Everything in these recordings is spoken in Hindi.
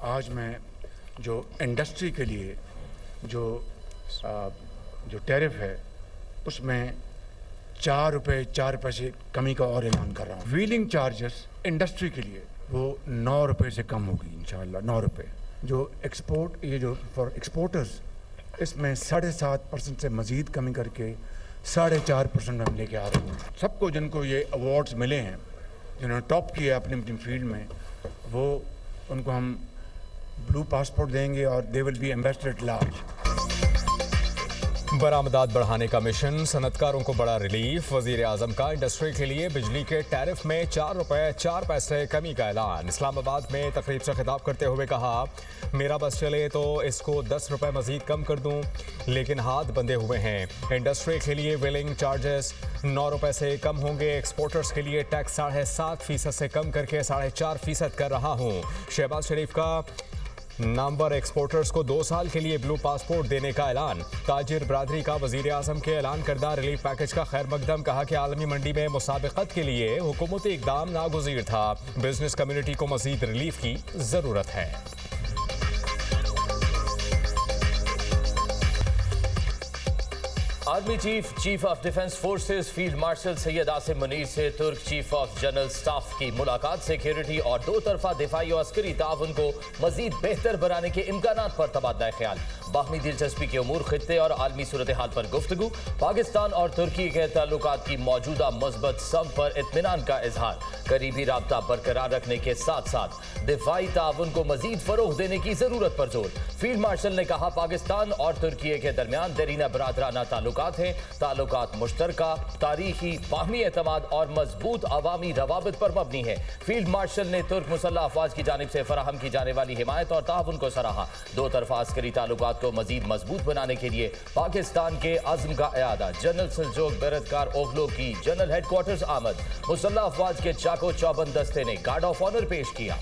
आज मैं जो इंडस्ट्री के लिए जो टैरिफ है उसमें 4 रुपये 4 पैसे कमी का और ऐलान कर रहा हूँ। व्हीलिंग चार्जेस इंडस्ट्री के लिए वो 9 रुपये से कम होगी इंशाल्लाह, 9 रुपये। जो एक्सपोर्ट, ये जो फॉर एक्सपोर्टर्स, इसमें 7.5% से मज़ीद कमी करके 4.5% हम लेके आ रहे हैं। सबको जिनको ये अवार्ड्स मिले हैं, जिन्होंने टॉप किया अपनी अपनी फील्ड में, वो उनको हम ब्लू पासपोर्ट देंगे और they will be ambassador at large. बरामदात बढ़ाने का मिशन, सनतकारों को बड़ा रिलीफ। वजीर आजम का इंडस्ट्री के लिए बिजली के टैरिफ में 4 रुपये 4 पैसे कमी का ऐलान। इस्लामाबाद में तकरीब से खिताब करते हुए कहा, मेरा बस चले तो इसको 10 रुपये मजीद कम कर दूं, लेकिन हाथ बंधे हुए हैं। इंडस्ट्री के लिए व्हीलिंग चार्जेस 9 रुपये से कम होंगे। एक्सपोर्टर्स के लिए टैक्स 7.5% से कम करके 4.5% कर रहा हूँ। शहबाज शरीफ का नामवर एक्सपोर्टर्स को 2 साल के लिए ब्लू पासपोर्ट देने का ऐलान। ताजिर बरादरी का वजीर आजम के ऐलान करदा रिलीफ पैकेज का खैर मकदम। कहा कि आलमी मंडी में मुसाबकत के लिए हुकूमती इकदाम नागुज़ीर था। बिजनेस कम्युनिटी को मजीद रिलीफ की ज़रूरत है। Army chief of defence forces field marshal Syed Asim Munir से तुर्क चीफ ऑफ जनरल स्टाफ की मुलाकात। सिक्योरिटी और 2 तरफा दिफाई और अस्करी ताउन को मजीद बेहतर बनाने के इम्कानात पर तबादला ख्याल। बाहमी दिलचस्पी के उमूर, खित्ते और आलमी सूरत हाल पर गुफ्तगू। पाकिस्तान और तुर्की के ताल्लुकात की मौजूदा मजबूत सम पर इत्मीनान का इजहार। करीबी राब्ता बरकरार रखने के साथ साथ दिफाई ताउन को मजीद फरोग देने की जरूरत पर जोर। फील्ड मार्शल ने कहा, पाकिस्तान और तुर्की के दरमियान देरीना बरादराना ताल्लुकात हैं। ताल्लुकात मुश्तरका, तारीखी, बाहमी एतमाद और मजबूत अवामी रवाबित पर मबनी है। फील्ड मार्शल ने तुर्क मुसल्लह अफवाज की जानिब से फराहम की जाने वाली हिमायत और ताउन को सराहा। 2 तरफा अस्करी ताल्लुकात को मजीद मजबूत बनाने के लिए पाकिस्तान के अज़्म का इयादा। जनरल सल्जोक बेरदकार ओगलो की जनरल हेडक्वार्टर्स आमद। मुसल्लह अफवाज के चाको चौबंद दस्ते ने गार्ड ऑफ ऑनर पेश किया।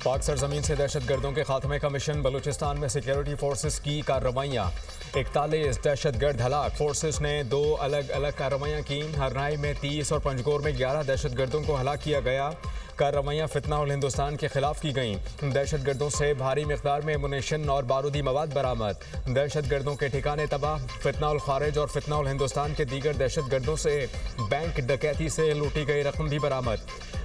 पाक सरजमीन से दहशतगर्दों के खात्मे का मिशन। बलूचिस्तान में सिक्योरिटी फोर्सेस की कार्रवाइयाँ। 41 दहशतगर्द हलाक। फोर्सेस ने 2 अलग अलग कार्रवाइयाँ की। हरनाई में 30 और पंजगोर में 11 दहशतगर्दों को हलाक किया गया। कार्रवाइयाँ फितना उल हिंदुस्तान के खिलाफ की गईं। दहशतगर्दों से भारी मिकदार में मुनीशन और बारूदी मवाद बरामद। दहशतगर्दों के ठिकाने तबाह। फितना उल खारिज और फितना उल हिंदुस्तान के दीगर दहशतगर्दों से बैंक डकैती से लूटी गई रकम भी बरामद।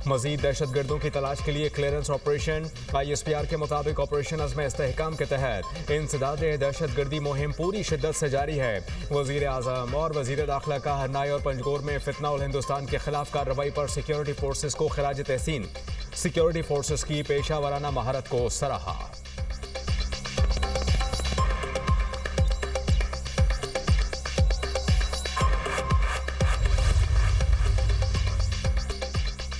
मजीद दहशतगर्दों की तलाश के लिए क्लियरेंस ऑपरेशन। ISPR के मुताबिक ऑपरेशन अज़्म इस्तेहकाम के तहत इंसदाद दहशतगर्दी मुहिम पूरी शिद्दत से जारी है। वजीर आज़म और वजीर दाखिला का हरनाई और पंजगोर में फितना उल हिंदुस्तान के खिलाफ कार्रवाई पर सिक्योरिटी फोर्सेस को खिराज तहसीन। सिक्योरिटी फोर्सेस की पेशा वाराना महारत को सराहा।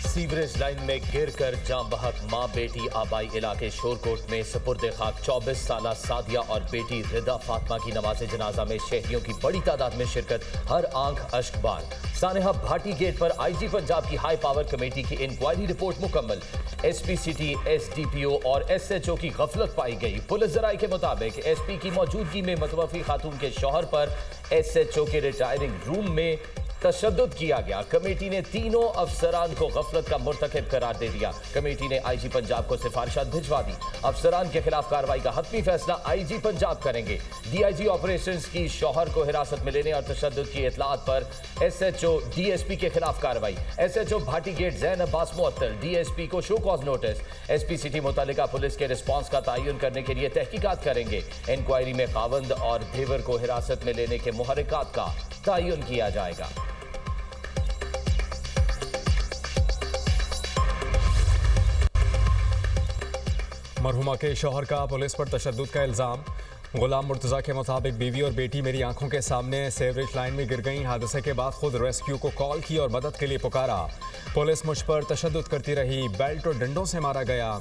सीवरेज लाइन में गिरकर जान बहक मां बेटी आबाई इलाके शोरकोट में सपुर्द खाक 24 साला सादिया और बेटी रिदा फातिमा की नमाज जनाजा में शहरियों की बड़ी तादाद में शिरकत। हर आंख अश्कबार। सानेहा भाटी गेट पर IG पंजाब की हाई पावर कमेटी की इंक्वायरी रिपोर्ट मुकम्मल। SP सिटी, SDPO और SHO की गफलत पाई गई। पुलिस जराये के मुताबिक SP की मौजूदगी में मतवफी खातून के शौहर पर SHO के रिटायरिंग रूम में तशद्दुद किया गया। कमेटी ने तीनों अफसरान को गफलत का मुर्तकिब करार दे दिया। कमेटी ने IG पंजाब को सिफारिशात भिजवा दी। अफसरान के खिलाफ कार्रवाई का हतमी फैसला IG पंजाब करेंगे। DIG ऑपरेशंस की शौहर को हिरासत में लेने और तशद्दुद की इतलात पर SHO DSP के खिलाफ कार्रवाई। SHO भाटी गेट ज़ैन अब्बास मुअत्तल, DSP को show cause notice. SP city मुतालिका पुलिस के रिस्पॉन्स का तयन करने के लिए तहकीकात करेंगे। इंक्वायरी में खावंद और धेवर को हिरासत में लेने के मुहर्रिकात का तयन किया जाएगा। मरहुमा के शौहर का पुलिस पर तशद्दुद का इल्ज़ाम। गुलाम मुर्तज़ा के मुताबिक बीवी और बेटी मेरी आंखों के सामने सीवरेज लाइन में गिर गईं। हादसे के बाद खुद रेस्क्यू को कॉल की और मदद के लिए पुकारा। पुलिस मुझ पर तशद्दुद करती रही, बेल्ट और डंडों से मारा गया।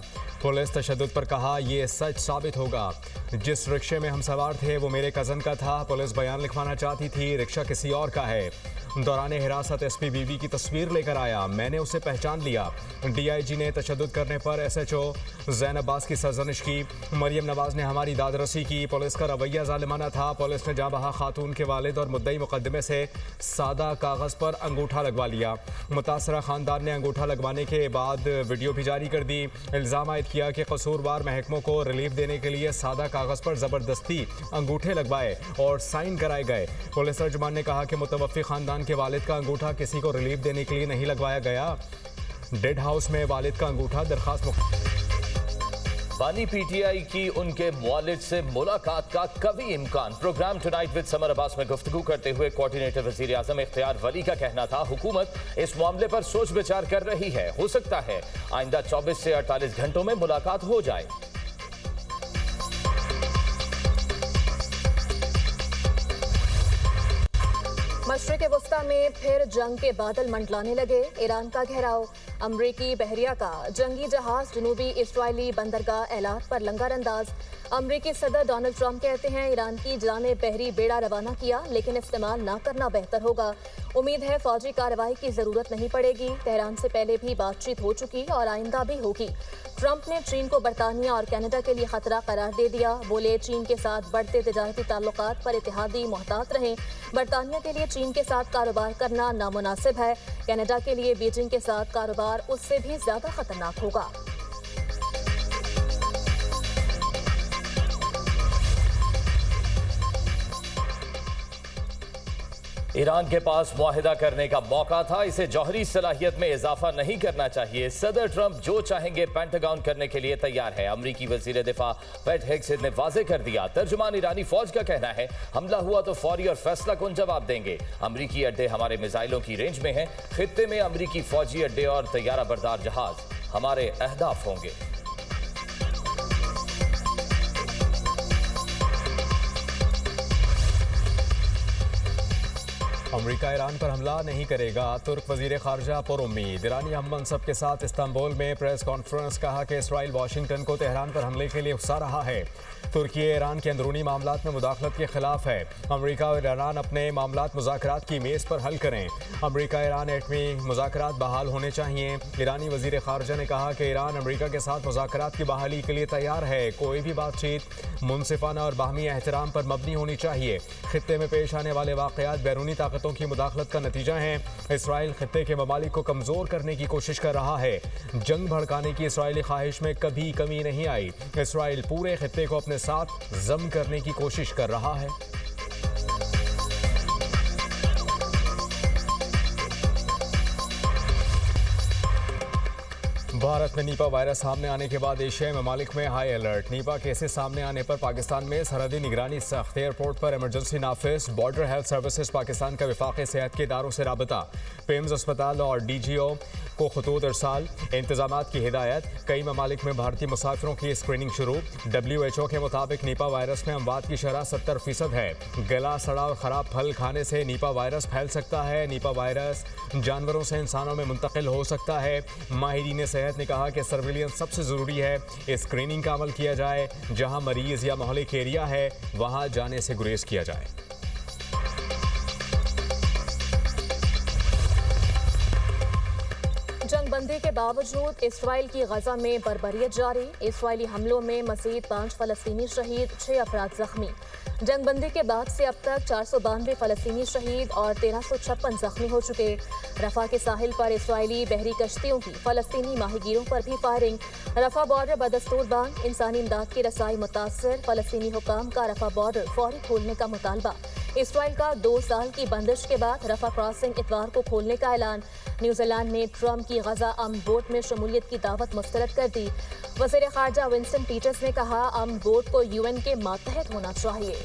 पुलिस तशद्दुद पर कहा, ये सच साबित होगा। जिस रिक्शे में हम सवार थे वो मेरे कज़न का था। पुलिस बयान लिखवाना चाहती थी, रिक्शा किसी और का है। दौरान हिरासत SP बीवी की तस्वीर लेकर आया, मैंने उसे पहचान लिया। DIG ने तशद्दुद करने पर SHO ज़ैन अब्बास की सरजनिश की। मरियम नवाज ने हमारी दादरसी की। पुलिस का रवैया जालिमाना था। पुलिस ने जाँ-बहा खातून के वालिद और मुद्दई मुकदमे से सादा कागज़ पर अंगूठा लगवा लिया। मुतासरा खानदान ने अंगूठा लगवाने के बाद वीडियो भी जारी कर दी। इल्ज़ाम आयद किया कि कसूरवार महकमों को रिलीफ देने के लिए सादा कागज़ पर ज़बरदस्ती अंगूठे लगवाए और साइन कराए गए। पुलिस तर्जुमान ने कहा कि मुतवफ़्फ़ी खानदान के वालिद का अंगूठा किसी को रिलीफ देने के लिए नहीं लगवाया गया। डेड हाउस में वालिद का अंगूठा बानी पीटीआई की उनके मुआलिद से मुलाकात का कभी इम्कान। Program tonight with Samar Abbas में गुफ्तगू करते हुए कोऑर्डिनेटर वजीर आजम इख्तियार वली का कहना था, हुकूमत इस मामले पर सोच विचार कर रही है। हो सकता है आइंदा 24 से 48 घंटों में मुलाकात हो जाए। मशरिक़ वस्ता में फिर जंग के बादल मंडलाने लगे। ईरान का घेराव, अमरीकी बहरिया का जंगी जहाज जनूबी इस्राइली बंदरगाह एलात पर लंगर अंदाज। अमरीकी सदर डोनाल्ड ट्रंप कहते हैं ईरान की जाने बहरी बेड़ा रवाना किया, लेकिन इस्तेमाल ना करना बेहतर होगा। उम्मीद है फौजी कार्रवाई की जरूरत नहीं पड़ेगी। तेहरान से पहले भी बातचीत हो चुकी और आइंदा भी होगी। ट्रंप ने चीन को बरतानिया और कनाडा के लिए खतरा करार दे दिया। बोले चीन के साथ बढ़ते तिजारती ताल्लुकात पर इत्तेहादी मोहतात रहें। बरतानिया के लिए चीन के साथ कारोबार करना नामुनासिब है। कनाडा के लिए बीजिंग के साथ कारोबार उससे भी ज्यादा खतरनाक होगा। ईरान के पास मुआहिदा करने का मौका था, इसे जौहरी सलाहियत में इजाफा नहीं करना चाहिए। सदर ट्रंप जो चाहेंगे पेंटागन करने के लिए तैयार है। अमरीकी वजीर दिफा पेट हेग्सेथ ने वाजे कर दिया। तर्जुमान ईरानी फौज का कहना है, हमला हुआ तो फौरी और फैसला कुन जवाब देंगे। अमरीकी अड्डे हमारे मिसाइलों की रेंज में हैं। खित्ते में अमरीकी फौजी अड्डे और तैयारा बरदार जहाज हमारे अहदाफ होंगे। अमरीका ईरान पर हमला नहीं करेगा, तुर्क वजीर खारजा पर उम्मीद। ईरानी हम मनसब के साथ इस्तांबुल में प्रेस कॉन्फ्रेंस, कहा कि इसराइल वाशिंगटन को तेहरान पर हमले के लिए उकसा रहा है। तुर्की ईरान के अंदरूनी मामलात में मुदाखलत के खिलाफ है। अमरीका और ईरान अपने मामलात मुज़ाकरात की मेज़ पर हल करें। अमरीका ईरान एटमी मुज़ाकरात बहाल होने चाहिए। ईरानी वजीर खारजा ने कहा कि ईरान अमरीका के साथ मुज़ाकरात की बहाली के लिए तैयार है। कोई भी बातचीत मुनसिफाना और बाहमी एहतराम पर मबनी होनी चाहिए। खित्ते में पेश आने वाले वाक़यात बैरूनी ताकतों की मुदाखलत का नतीजा है। इसराइल खित्ते के ममालिक को कमज़ोर करने की कोशिश कर रहा है। जंग भड़काने की इसराइली ख्वाहिश में कभी कमी नहीं आई। इसराइल पूरे खित्ते को अपने साथ जम करने की कोशिश कर रहा है। भारत में नीपा वायरस सामने आने के बाद एशियाई ममालिक में हाई अलर्ट। नीपा केसेस सामने आने पर पाकिस्तान में सरहदी निगरानी सख्त। एयरपोर्ट पर इमरजेंसी नाफिज। बॉर्डर हेल्थ सर्विसेज पाकिस्तान का वफाकी सेहत के इदारों से राबता। पेम्स अस्पताल और DGO को खतूत अरसाल। इंतजामात की हिदायत। कई ममालिक में भारतीय मुसाफिरों की स्क्रीनिंग शुरू। WHO के मुताबिक नीपा वायरस में अमवात की शरह 70% है। गला, सड़ा और ख़राब फल खाने से नीपा वायरस फैल सकता है। नीपा वायरस जानवरों से इंसानों में मुंतकिल हो सकता है। माहिरीन सेहत ने कहा कि सर्विलियंस सबसे ज़रूरी है। स्क्रीनिंग का अमल किया जाए। जहां मरीज या मोहल्लिक एरिया है वहां जाने से गुरेज किया जाए। जंगबंदी के बावजूद इसराइल की गजा में बर्बरियत जारी। इसराइली हमलों में मज़ीद 5 फ़लस्तीनी शहीद, 6 अफराद जख्मी। जंगबंदी के बाद से अब तक 492 फ़लस्तीनी शहीद और 1356 जख्मी हो चुके। रफा के साहिल पर इसराइली बहरी कश्तियों की फ़लस्तीनी माहीगीरों पर भी फायरिंग। रफा बॉर्डर बदस्तूर बंद, इंसानी इमदाद की रसाई मुतासर। फ़लस्तीनी हुकाम का रफा बॉर्डर फौरी खोलने का मुतालबा। इसराइल का 2 साल की बंदिश के बाद रफा क्रॉसिंग इतवार को खोलने का ऐलान। न्यूजीलैंड ने ट्रंप की गजा अमन बोट में शमूलियत की दावत मुस्तरद कर दी। वज़ीर ख़ारजा विंस्टन पीटर्स ने कहा अमन बोट को UN के मातहत होना चाहिए।